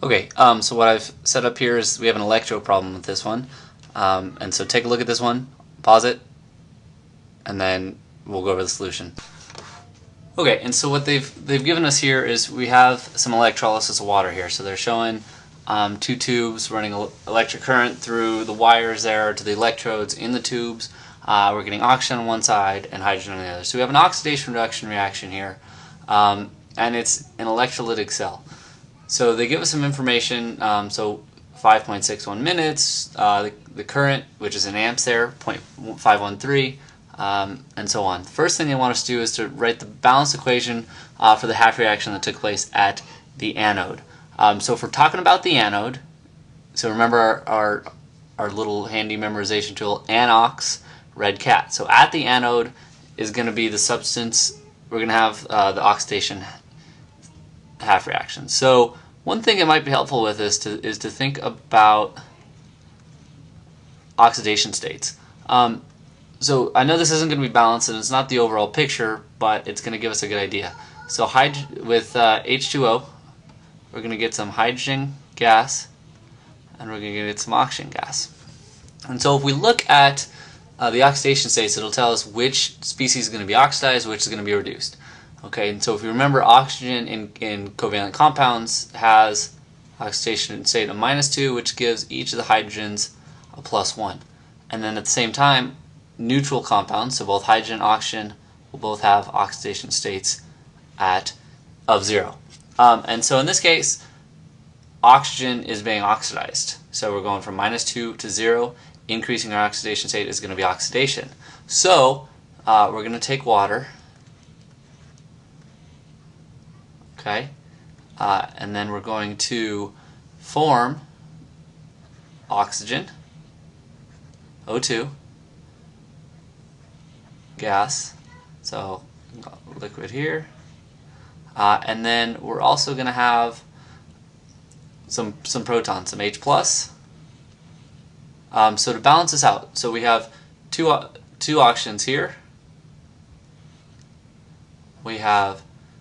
Okay, so what I've set up here is we have an electro problem with this one. And so take a look at this one, pause it, and then we'll go over the solution. Okay, and so what they've given us here is we have some electrolysis of water here. So they're showing two tubes running electric current through the wires there to the electrodes in the tubes. We're getting oxygen on one side and hydrogen on the other. So we have an oxidation reduction reaction here, and it's an electrolytic cell. So they give us some information, so 5.61 minutes, the current, which is in amps there, 0.513, and so on. The first thing they want us to do is to write the balance equation for the half reaction that took place at the anode. So if we're talking about the anode, so remember our little handy memorization tool, anox, red cat. So at the anode is going to be the substance, we're going to have the oxidation half reaction. So one thing it might be helpful with is to think about oxidation states. So I know this isn't going to be balanced and it's not the overall picture, but it's going to give us a good idea. So with H2O, we're going to get some hydrogen gas and we're going to get some oxygen gas. And so if we look at the oxidation states, it'll tell us which species is going to be oxidized, which is going to be reduced. Okay, and so if you remember, oxygen in covalent compounds has oxidation state of -2, which gives each of the hydrogens a +1. And then at the same time, neutral compounds, so both hydrogen and oxygen, will both have oxidation states of 0. And so in this case, oxygen is being oxidized. So we're going from -2 to 0. Increasing our oxidation state is going to be oxidation. So we're going to take water. Okay, and then we're going to form oxygen, O2, gas, so liquid here, and then we're also going to have some protons, some H+. So to balance this out, so we have two oxygens here.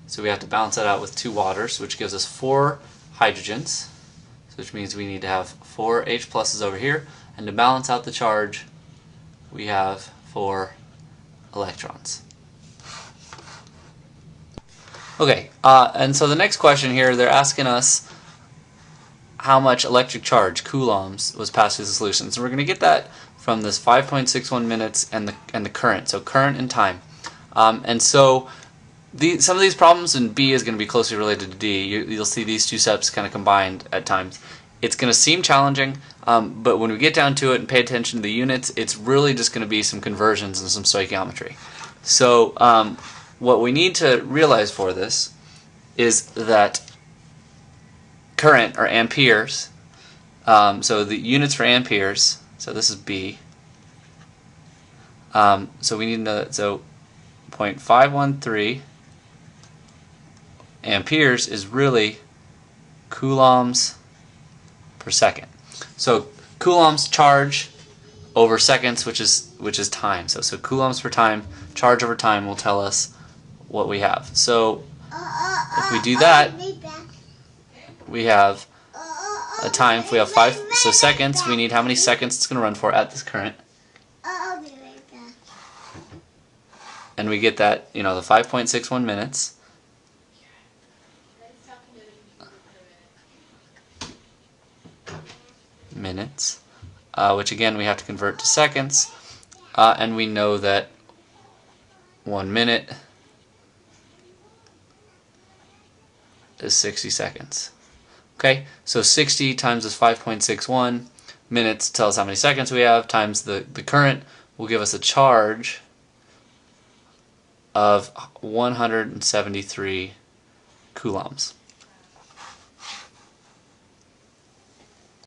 So we have to balance that out with 2 waters, which gives us 4 hydrogens, which means we need to have 4 H+'s over here, and to balance out the charge, we have 4 electrons. Okay, and so the next question here, they're asking us how much electric charge, coulombs, was passed through the solution. So we're going to get that from this 5.61 minutes and the current, so current and time. And so some of these problems in B is going to be closely related to D. You'll see these two steps kind of combined at times. It's going to seem challenging, but when we get down to it and pay attention to the units, it's really just going to be some conversions and some stoichiometry. So what we need to realize for this is that current, or amperes, so the units for amperes, so this is B, so we need to know that, so 0.513 amperes is really coulombs per second. So coulombs charge over seconds, which is time. So coulombs per time, charge over time will tell us what we have. So if we do that, we have a time. If we have 5 seconds, we need how many seconds it's going to run for at this current. And we get that, the 5.61 minutes. Which again we have to convert to seconds, and we know that 1 minute is 60 seconds. Okay, so 60 times this 5.61 minutes tells us how many seconds we have, times the current will give us a charge of 173 coulombs.